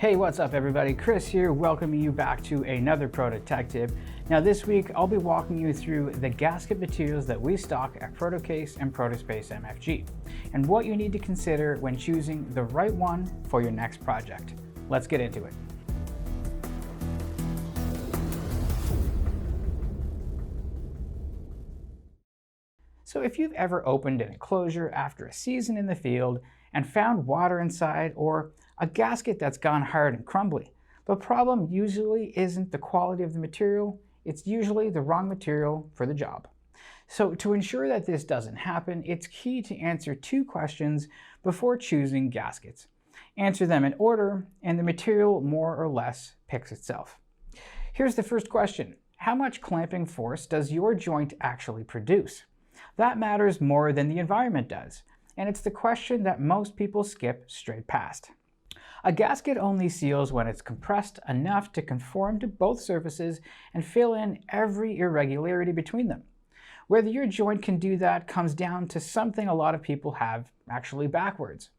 Hey, what's up everybody? Chris here, welcoming you back to another Proto Tech Tip. Now this week, I'll be walking you through the gasket materials that we stock at Protocase and ProtoSpace Mfg, and what you need to consider when choosing the right one for your next project. Let's get into it. So if you've ever opened an enclosure after a season in the field and found water inside, or a gasket that's gone hard and crumbly, the problem usually isn't the quality of the material, it's usually the wrong material for the job. So to ensure that this doesn't happen, it's key to answer two questions before choosing gaskets. Answer them in order, and the material more or less picks itself. Here's the first question. How much clamping force does your joint actually produce? That matters more than the environment does, and it's the question that most people skip straight past. A gasket only seals when it's compressed enough to conform to both surfaces and fill in every irregularity between them. Whether your joint can do that comes down to something a lot of people have actually backwards.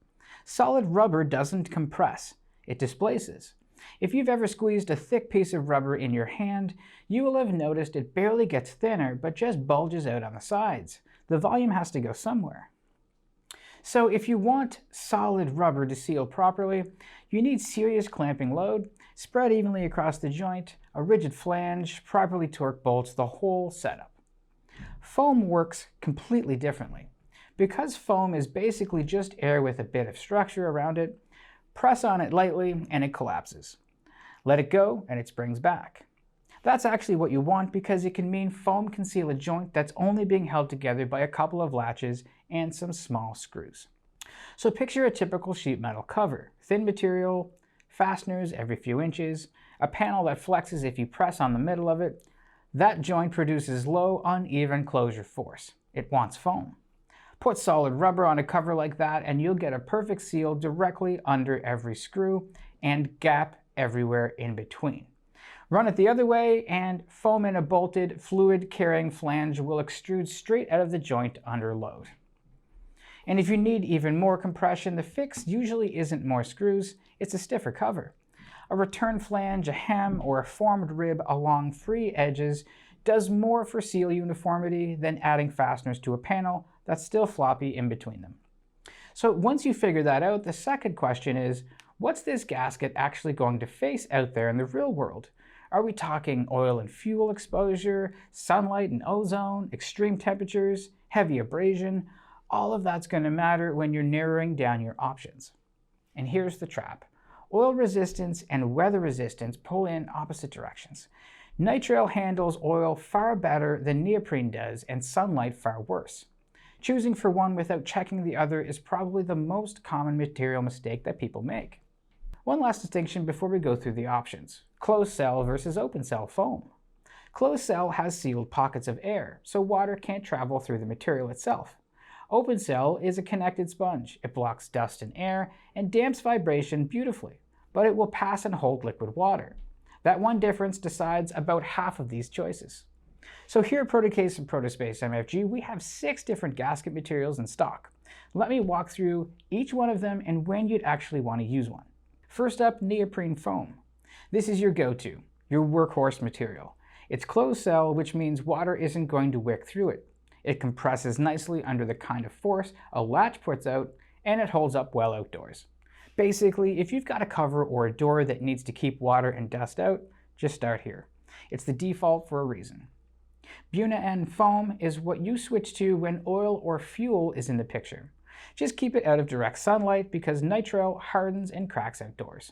Solid rubber doesn't compress, it displaces. If you've ever squeezed a thick piece of rubber in your hand, you will have noticed it barely gets thinner but just bulges out on the sides. The volume has to go somewhere. So if you want solid rubber to seal properly, you need serious clamping load, spread evenly across the joint, a rigid flange, properly torqued bolts, the whole setup. Foam works completely differently. Because foam is basically just air with a bit of structure around it, press on it lightly and it collapses. Let it go and it springs back. That's actually what you want because it can mean foam can seal a joint that's only being held together by a couple of latches and some small screws. So picture a typical sheet metal cover. Thin material, fasteners every few inches, a panel that flexes if you press on the middle of it. That joint produces low, uneven closure force. It wants foam. Put solid rubber on a cover like that and you'll get a perfect seal directly under every screw and gap everywhere in between. Run it the other way and foam in a bolted, fluid-carrying flange will extrude straight out of the joint under load. And if you need even more compression, the fix usually isn't more screws, it's a stiffer cover. A return flange, a hem, or a formed rib along free edges does more for seal uniformity than adding fasteners to a panel that's still floppy in between them. So once you figure that out, the second question is, what's this gasket actually going to face out there in the real world? Are we talking oil and fuel exposure, sunlight and ozone, extreme temperatures, heavy abrasion? All of that's going to matter when you're narrowing down your options. And here's the trap. Oil resistance and weather resistance pull in opposite directions. Nitrile handles oil far better than neoprene does, and sunlight far worse. Choosing for one without checking the other is probably the most common material mistake that people make. One last distinction before we go through the options. Closed cell versus open cell foam. Closed cell has sealed pockets of air, so water can't travel through the material itself. Open cell is a connected sponge. It blocks dust and air and damps vibration beautifully, but it will pass and hold liquid water. That one difference decides about half of these choices. So here at Protocase and ProtoSpace Mfg, we have 6 different gasket materials in stock. Let me walk through each one of them and when you'd actually want to use one. First up, neoprene foam. This is your go-to, your workhorse material. It's closed cell, which means water isn't going to wick through it. It compresses nicely under the kind of force a latch puts out, and it holds up well outdoors. Basically, if you've got a cover or a door that needs to keep water and dust out, just start here. It's the default for a reason. Buna N foam is what you switch to when oil or fuel is in the picture. Just keep it out of direct sunlight because nitrile hardens and cracks outdoors.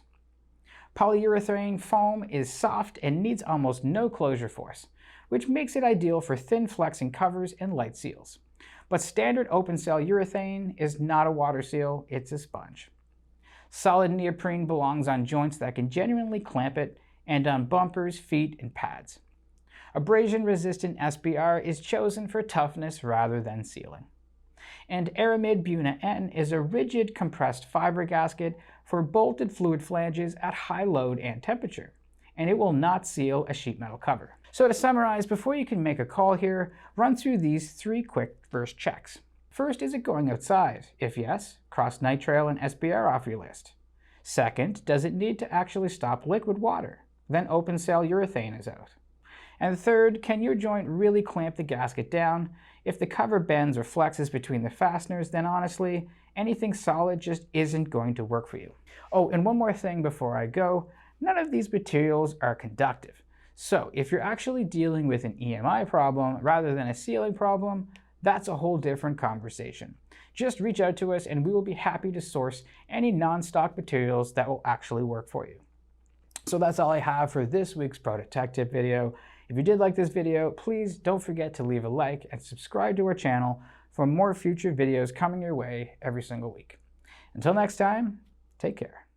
Polyurethane foam is soft and needs almost no closure force, which makes it ideal for thin flexing covers and light seals. But standard open cell urethane is not a water seal, it's a sponge. Solid neoprene belongs on joints that can genuinely clamp it and on bumpers, feet, and pads. Abrasion-resistant SBR is chosen for toughness rather than sealing. And Aramid Buna N is a rigid compressed fiber gasket for bolted fluid flanges at high load and temperature, and it will not seal a sheet metal cover. So to summarize, before you can make a call here, run through these 3 quick first checks. First, is it going outside? If yes, cross nitrile and SBR off your list. Second, does it need to actually stop liquid water? Then open cell urethane is out. And third, can your joint really clamp the gasket down? If the cover bends or flexes between the fasteners, then honestly, anything solid just isn't going to work for you. Oh, and one more thing before I go, none of these materials are conductive. So if you're actually dealing with an EMI problem rather than a sealing problem, that's a whole different conversation. Just reach out to us and we will be happy to source any non-stock materials that will actually work for you. So that's all I have for this week's Prototech Tip video. If you did like this video, please don't forget to leave a like and subscribe to our channel for more future videos coming your way every single week. Until next time, take care.